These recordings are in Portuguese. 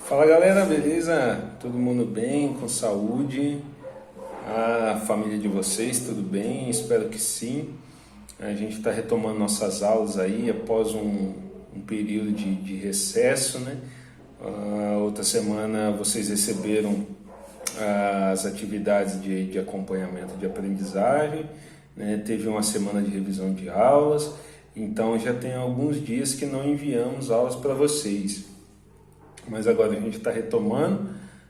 Fala galera, beleza? Todo mundo bem, com saúde? A família de vocês, tudo bem? Espero que sim. A gente está retomando nossas aulas aí após um período de recesso, né? Outra semana vocês receberam as atividades de acompanhamento de aprendizagem, né? Teve uma semana de revisão de aulas, então já tem alguns dias que não enviamos aulas para vocês. Mas agora a gente está retomando,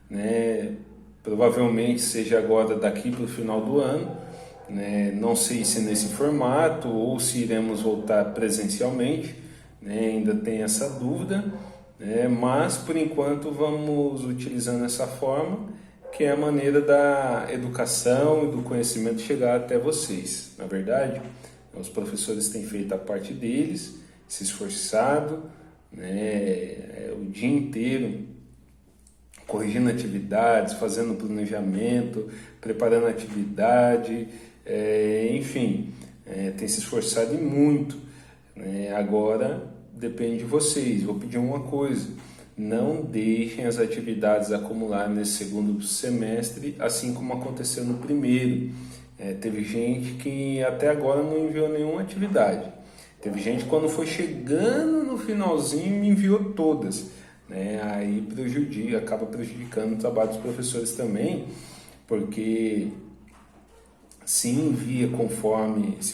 né? Provavelmente seja agora daqui para o final do ano, né? Não sei se nesse formato ou se iremos voltar presencialmente, né? Ainda tem essa dúvida, né? Mas por enquanto vamos utilizando essa forma, que é a maneira da educação e do conhecimento chegar até vocês. Na verdade, os professores têm feito a parte deles, se esforçado, né, o dia inteiro corrigindo atividades, fazendo planejamento, preparando atividade, enfim, tem se esforçado e muito, né? Agora depende de vocês. Vou pedir uma coisa: não deixem as atividades acumular nesse segundo semestre, assim como aconteceu no primeiro. Teve gente que até agora não enviou nenhuma atividade. Teve gente que quando foi chegando no finalzinho me enviou todas, né? Aí acaba prejudicando o trabalho dos professores também, porque se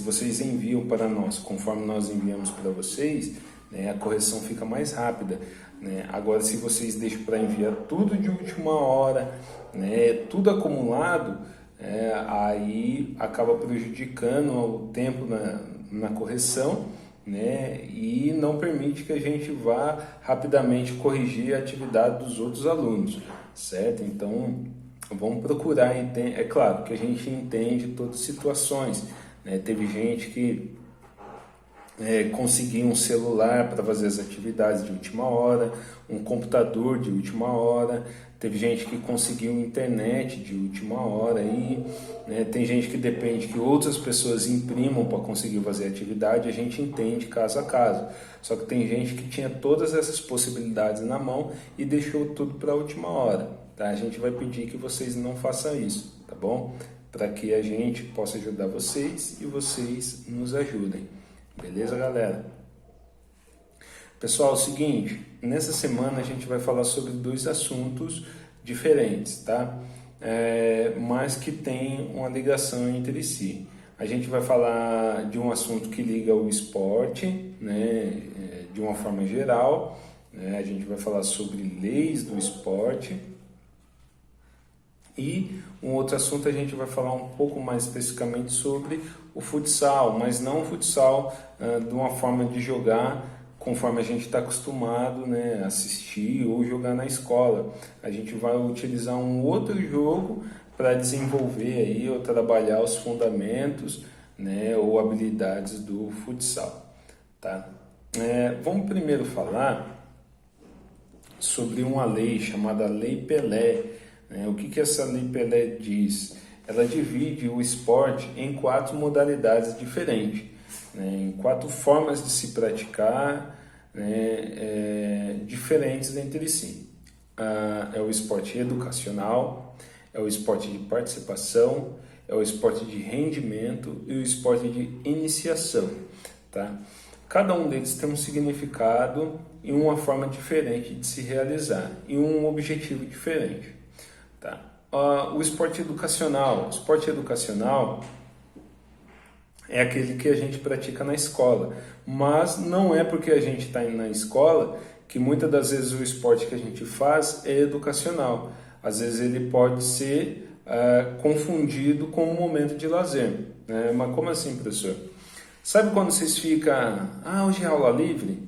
vocês enviam para nós, conforme nós enviamos para vocês, né, a correção fica mais rápida, né? Agora, se vocês deixam para enviar tudo de última hora, né, tudo acumulado, aí acaba prejudicando o tempo na correção, né, e não permite que a gente vá rapidamente corrigir a atividade dos outros alunos, certo? Então, vamos procurar entender. É claro que a gente entende todas as situações, né? Teve gente que conseguir um celular para fazer as atividades de última hora, um computador de última hora, teve gente que conseguiu internet de última hora, aí, né? Tem gente que depende que outras pessoas imprimam para conseguir fazer a atividade, a gente entende caso a caso. Só que tem gente que tinha todas essas possibilidades na mão e deixou tudo para a última hora, tá? A gente vai pedir que vocês não façam isso, tá bom? Para que a gente possa ajudar vocês e vocês nos ajudem. Beleza, galera? Pessoal, é o seguinte, nessa semana a gente vai falar sobre dois assuntos diferentes, tá? Mas que tem uma ligação entre si. A gente vai falar de um assunto que liga o esporte, né? De uma forma geral, né? A gente vai falar sobre leis do esporte. E um outro assunto a gente vai falar um pouco mais especificamente sobre o futsal, mas não o futsal de uma forma de jogar conforme a gente está acostumado, né, assistir ou jogar na escola. A gente vai utilizar um outro jogo para desenvolver aí ou trabalhar os fundamentos, né, ou habilidades do futsal, tá? Vamos primeiro falar sobre uma lei chamada Lei Pelé. O que essa Lei Pelé diz? Ela divide o esporte em 4 modalidades diferentes, né, em 4 formas de se praticar, né, diferentes entre si. É o esporte educacional, é o esporte de participação, é o esporte de rendimento e o esporte de iniciação, tá? Cada um deles tem um significado e uma forma diferente de se realizar e um objetivo diferente. Tá. O esporte educacional. O esporte educacional é aquele que a gente pratica na escola, mas não é porque a gente está indo na escola que muitas das vezes o esporte que a gente faz é educacional. Às vezes ele pode ser confundido com um momento de lazer, né? Mas como assim, professor? Sabe quando vocês ficam, hoje é aula livre?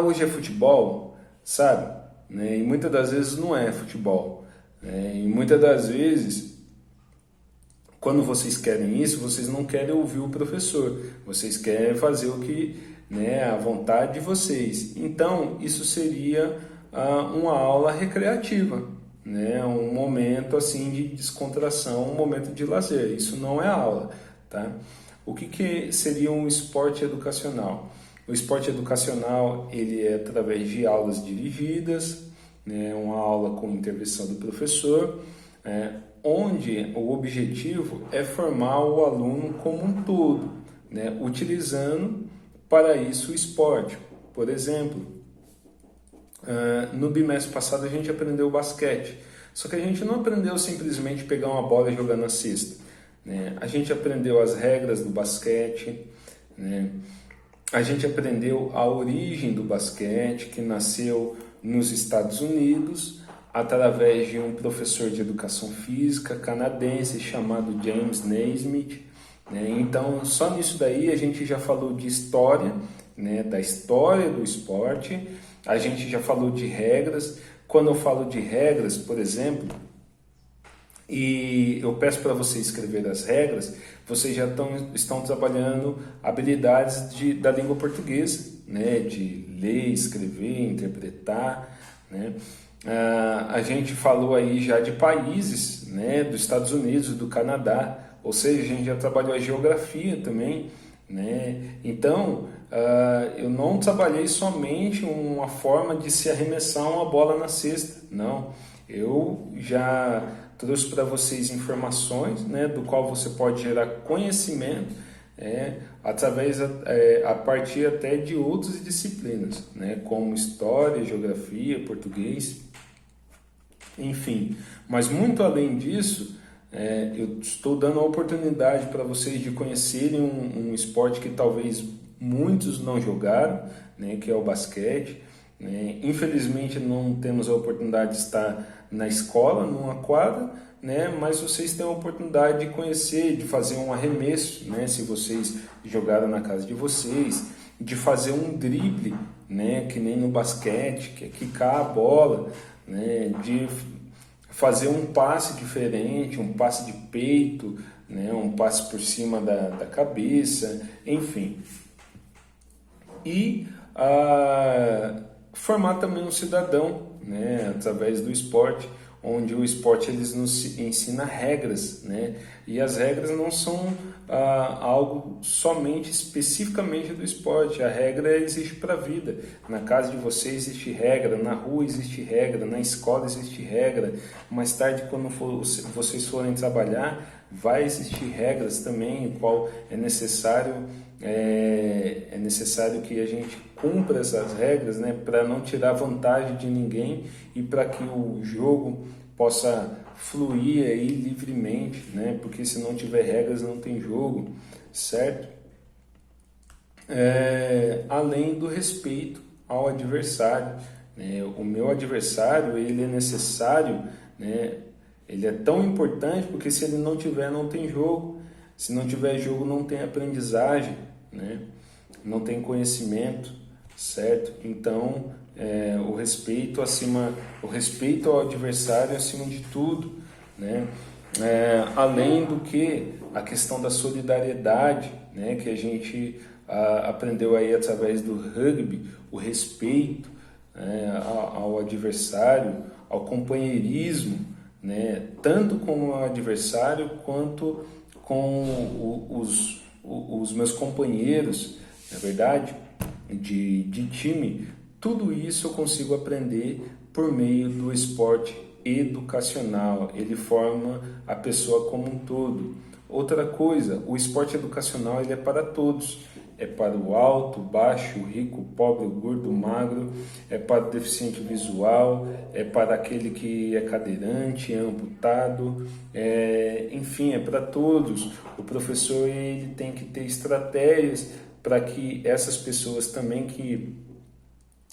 Hoje é futebol? Sabe? Né? E muitas das vezes não é futebol. E muitas das vezes, quando vocês querem isso, vocês não querem ouvir o professor, vocês querem fazer o que, né, a vontade de vocês. Então, isso seria uma aula recreativa, né, um momento assim de descontração, um momento de lazer. Isso não é aula, tá? O que seria um esporte educacional? O esporte educacional ele é através de aulas dirigidas, né, uma aula com intervenção do professor, onde o objetivo é formar o aluno como um todo, né, utilizando para isso o esporte. Por exemplo, no bimestre passado a gente aprendeu basquete, só que a gente não aprendeu simplesmente pegar uma bola e jogar na cesta, né? A gente aprendeu as regras do basquete, né? A gente aprendeu a origem do basquete, que nasceu nos Estados Unidos, através de um professor de educação física canadense chamado James Naismith, né? Então, só nisso daí a gente já falou de história, né? Da história do esporte, a gente já falou de regras. Quando eu falo de regras, por exemplo, e eu peço para você escrever as regras, vocês já estão trabalhando habilidades da língua portuguesa, né? De ler, escrever, interpretar, né? A gente falou aí já de países, né? Dos Estados Unidos, do Canadá, ou seja, a gente já trabalhou a geografia também, né? Então, eu não trabalhei somente uma forma de se arremessar uma bola na cesta, não. Eu já trouxe para vocês informações, né, do qual você pode gerar conhecimento, a partir até de outras disciplinas, né, como história, geografia, português, enfim. Mas muito além disso, eu estou dando a oportunidade para vocês de conhecerem um esporte que talvez muitos não jogaram, né, que é o basquete, né? Infelizmente não temos a oportunidade de estar na escola, numa quadra, né, mas vocês têm a oportunidade de conhecer, de fazer um arremesso, né, se vocês jogaram na casa de vocês, de fazer um drible, né, que nem no basquete, que é quicar a bola, né, de fazer um passe diferente, um passe de peito, né, um passe por cima da cabeça, enfim. E formar também um cidadão, né, através do esporte, onde o esporte eles nos ensina regras, né, e as regras não são algo somente especificamente do esporte. A regra existe para a vida. Na casa de vocês existe regra, na rua existe regra, na escola existe regra. Mais tarde, quando vocês forem trabalhar, vai existir regras também, o qual é necessário que a gente cumpra essas regras, né, para não tirar vantagem de ninguém e para que o jogo possa fluir aí livremente, né, porque se não tiver regras não tem jogo, certo? Além do respeito ao adversário, né, o meu adversário ele é necessário, né, ele é tão importante porque se ele não tiver não tem jogo, se não tiver jogo não tem aprendizagem, né, não tem conhecimento, certo? Então o respeito ao adversário acima de tudo, né? Além do que a questão da solidariedade, né, que a gente aprendeu aí através do rugby, o respeito, né, ao adversário, ao companheirismo, né, tanto com o adversário quanto com os meus companheiros, na verdade, de time. Tudo isso eu consigo aprender por meio do esporte educacional. Ele forma a pessoa como um todo. Outra coisa, o esporte educacional ele é para todos. É para o alto, baixo, rico, pobre, gordo, magro, é para o deficiente visual, é para aquele que é cadeirante, é amputado, enfim, é para todos. O professor ele tem que ter estratégias para que essas pessoas também que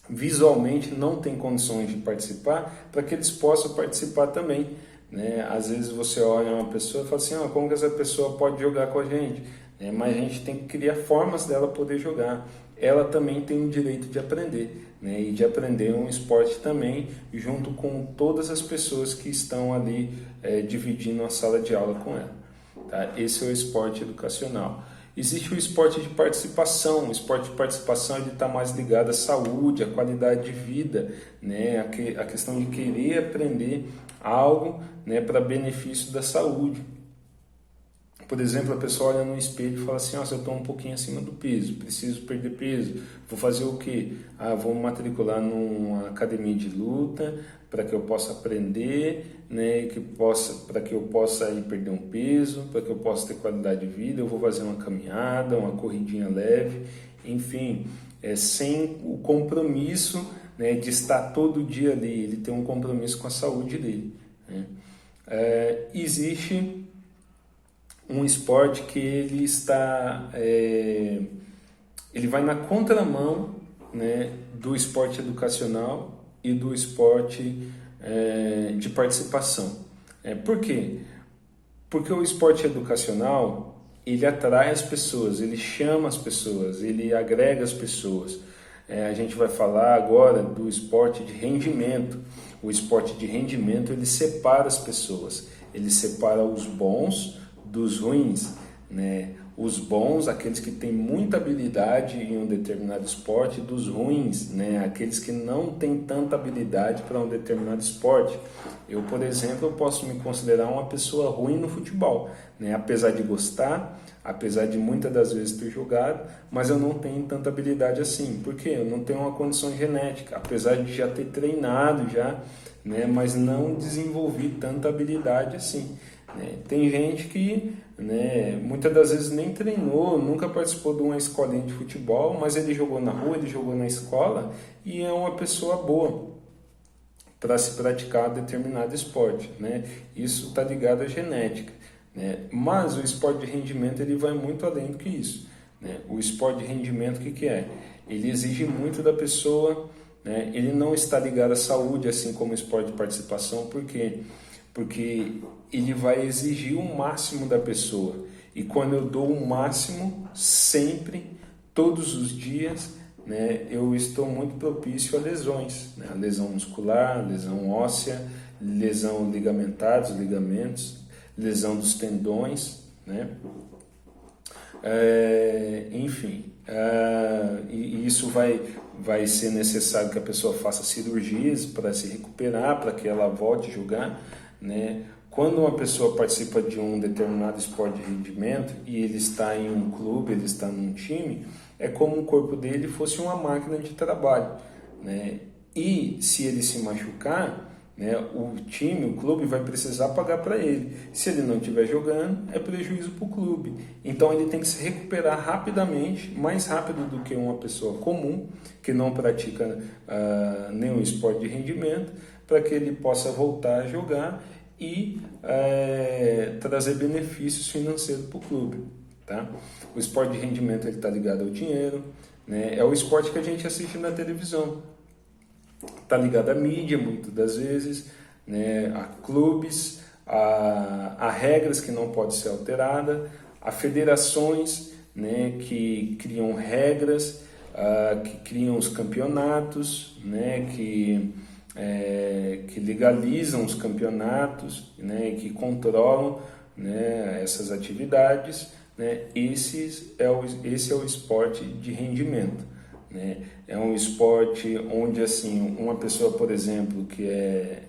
visualmente não têm condições de participar, para que eles possam participar também, né? Às vezes você olha uma pessoa e fala assim, como que essa pessoa pode jogar com a gente? Mas a gente tem que criar formas dela poder jogar. Ela também tem o direito de aprender, né? E de aprender um esporte também, junto com todas as pessoas que estão ali dividindo a sala de aula com ela. Tá? Esse é o esporte educacional. Existe o esporte de participação. O esporte de participação ele está mais ligado à saúde, à qualidade de vida, né? A questão de querer aprender algo, né, para benefício da saúde. Por exemplo, a pessoa olha no espelho e fala assim, nossa, eu estou um pouquinho acima do peso, preciso perder peso, vou fazer o quê? Vou me matricular numa academia de luta para que eu possa aprender, né, para que eu possa ir perder um peso, para que eu possa ter qualidade de vida, eu vou fazer uma caminhada, uma corridinha leve, enfim, sem o compromisso, né, de estar todo dia ali, ele tem um compromisso com a saúde dele, né? Existe um esporte que ele está, ele vai na contramão, né, do esporte educacional e do esporte de participação. Por quê? Porque o esporte educacional, ele atrai as pessoas, ele chama as pessoas, ele agrega as pessoas. A gente vai falar agora do esporte de rendimento. O esporte de rendimento, ele separa as pessoas, ele separa os bons dos ruins, né? Os bons, aqueles que têm muita habilidade em um determinado esporte, dos ruins, né? Aqueles que não têm tanta habilidade para um determinado esporte. Eu, por exemplo, eu posso me considerar uma pessoa ruim no futebol, né? Apesar de gostar, apesar de muitas das vezes ter jogado, mas eu não tenho tanta habilidade assim. Por quê? Eu não tenho uma condição genética, apesar de já ter treinado já, né? Mas não desenvolvi tanta habilidade assim. Tem gente que, né, muitas das vezes nem treinou, nunca participou de uma escolinha de futebol, mas ele jogou na rua, ele jogou na escola e é uma pessoa boa para se praticar determinado esporte, né? Isso está ligado à genética, né? Mas o esporte de rendimento ele vai muito além do que isso, né? O esporte de rendimento, o que é? Ele exige muito da pessoa, né? Ele não está ligado à saúde, assim como o esporte de participação, por quê? Porque ele vai exigir o máximo da pessoa. E quando eu dou o máximo, sempre, todos os dias, né, eu estou muito propício a lesões, né? A lesão muscular, lesão óssea, lesão ligamentar, dos ligamentos, lesão dos tendões, né? Enfim, e isso vai ser necessário que a pessoa faça cirurgias para se recuperar, para que ela volte a jogar, né? Quando uma pessoa participa de um determinado esporte de rendimento e ele está em um clube, ele está num time, é como o corpo dele fosse uma máquina de trabalho, né? E se ele se machucar, né, o time, o clube vai precisar pagar para ele. Se ele não estiver jogando, é prejuízo para o clube. Então ele tem que se recuperar rapidamente, mais rápido do que uma pessoa comum, que não pratica nenhum esporte de rendimento, para que ele possa voltar a jogar e trazer benefícios financeiros para o clube, tá? O esporte de rendimento está ligado ao dinheiro, né? É o esporte que a gente assiste na televisão, está ligado à mídia muitas das vezes, né? A clubes, a regras que não podem ser alteradas, a federações, né, que criam regras, que criam os campeonatos, né, que legalizam os campeonatos, né, que controlam, né, essas atividades, né. Esse é o esporte de rendimento, né. É um esporte onde, assim, uma pessoa, por exemplo, que é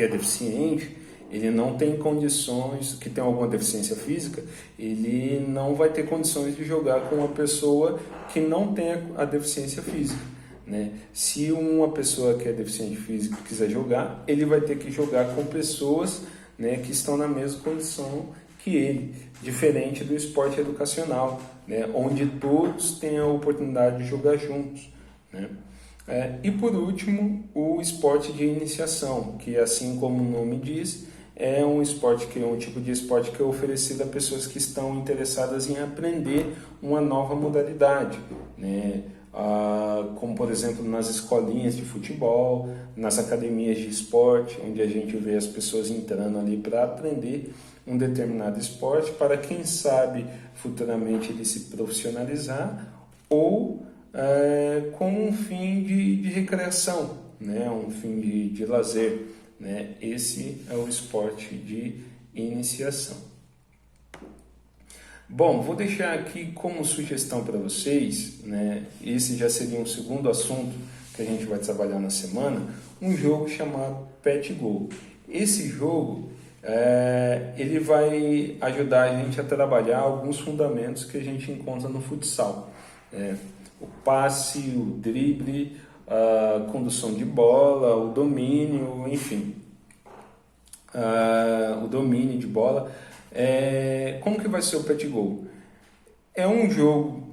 deficiente, ele não tem condições, que tem alguma deficiência física, ele não vai ter condições de jogar com uma pessoa que não tem a deficiência física, né? Se uma pessoa que é deficiente físico quiser jogar, ele vai ter que jogar com pessoas, né, que estão na mesma condição que ele, diferente do esporte educacional, né, onde todos têm a oportunidade de jogar juntos, né? E por último, o esporte de iniciação, que, assim como o nome diz, é um esporte que é um tipo de esporte que é oferecido a pessoas que estão interessadas em aprender uma nova modalidade, né? Como, por exemplo, nas escolinhas de futebol, nas academias de esporte, onde a gente vê as pessoas entrando ali para aprender um determinado esporte, para, quem sabe, futuramente ele se profissionalizar, ou com um fim de recreação, né? Um fim de lazer, né? Esse é o esporte de iniciação. Bom, vou deixar aqui como sugestão para vocês, né? Esse já seria um segundo assunto que a gente vai trabalhar na semana, um jogo chamado Pet Go. Esse jogo ele vai ajudar a gente a trabalhar alguns fundamentos que a gente encontra no futsal. O passe, o drible, a condução de bola, o domínio, enfim, o domínio de bola. Como que vai ser o pet goal? É um jogo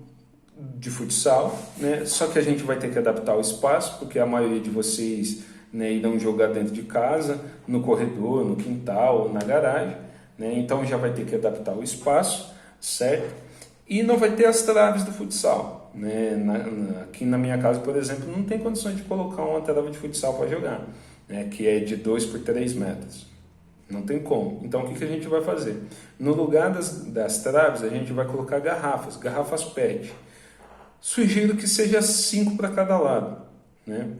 de futsal, né? Só que a gente vai ter que adaptar o espaço, porque a maioria de vocês, né, irão jogar dentro de casa, no corredor, no quintal, na garagem, né? Então já vai ter que adaptar o espaço, certo? E não vai ter as traves do futsal, né? Aqui na minha casa, por exemplo, não tem condições de colocar uma trave de futsal para jogar, né? Que é de 2 por 3 metros. Não tem como. Então, o que a gente vai fazer? No lugar das traves, a gente vai colocar garrafas PET. Sugiro que seja 5 para cada lado, né?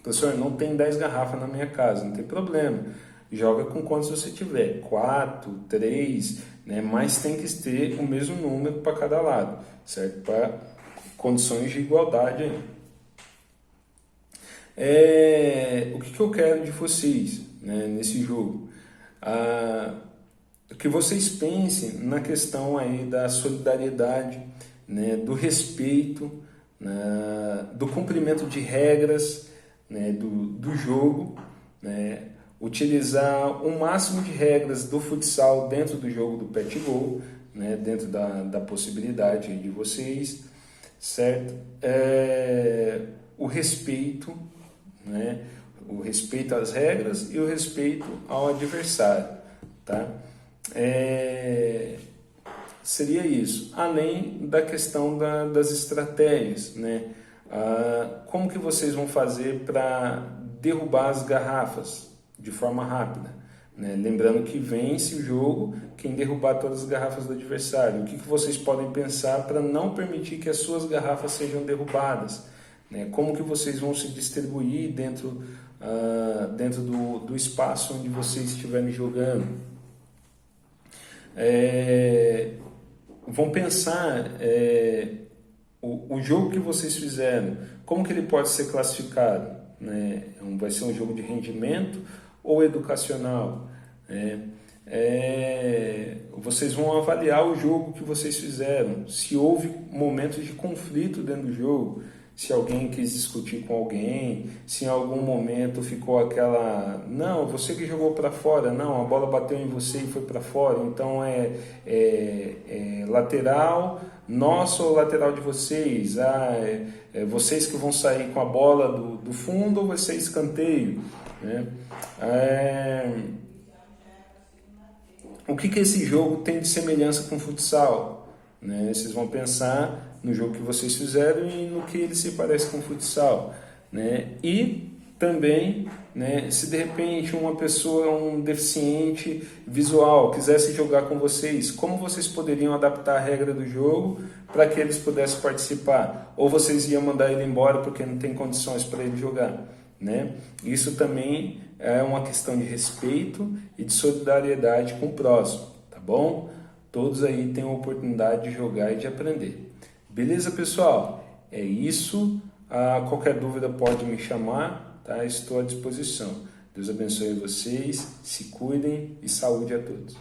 Professor, não tem 10 garrafas na minha casa, não tem problema. Joga com quantos você tiver, 4, 3, né? Mas tem que ter o mesmo número para cada lado, certo? Para condições de igualdade aí. O que eu quero de vocês, né, nesse jogo? Que vocês pensem na questão aí da solidariedade, né, do respeito, né, do cumprimento de regras, né, do jogo, né, utilizar o máximo de regras do futsal dentro do jogo do pet goal, né, dentro da possibilidade de vocês, certo? O respeito, né, o respeito às regras e o respeito ao adversário, tá? Seria isso, além da questão das estratégias, né? Como que vocês vão fazer para derrubar as garrafas de forma rápida, né? Lembrando que vence o jogo quem derrubar todas as garrafas do adversário. O que vocês podem pensar para não permitir que as suas garrafas sejam derrubadas, né? Como que vocês vão se distribuir dentro do espaço onde vocês estiverem jogando. Vão pensar o jogo que vocês fizeram, como que ele pode ser classificado, né? Vai ser um jogo de rendimento ou educacional, né? Vocês vão avaliar o jogo que vocês fizeram, se houve momentos de conflito dentro do jogo, se alguém quis discutir com alguém, se em algum momento ficou aquela, não, você que jogou para fora, não, a bola bateu em você e foi para fora, então lateral nosso ou lateral de vocês, vocês que vão sair com a bola do fundo ou vai ser escanteio, né? O que esse jogo tem de semelhança com o futsal, né? Vocês vão pensar no jogo que vocês fizeram e no que ele se parece com o futsal, né? E também, né, se de repente uma pessoa, um deficiente visual, quisesse jogar com vocês, como vocês poderiam adaptar a regra do jogo para que eles pudessem participar? Ou vocês iam mandar ele embora porque não tem condições para ele jogar, né? Isso também é uma questão de respeito e de solidariedade com o próximo, tá bom? Todos aí têm a oportunidade de jogar e de aprender. Beleza, pessoal? É isso. Qualquer dúvida pode me chamar, tá? Estou à disposição. Deus abençoe vocês, se cuidem e saúde a todos.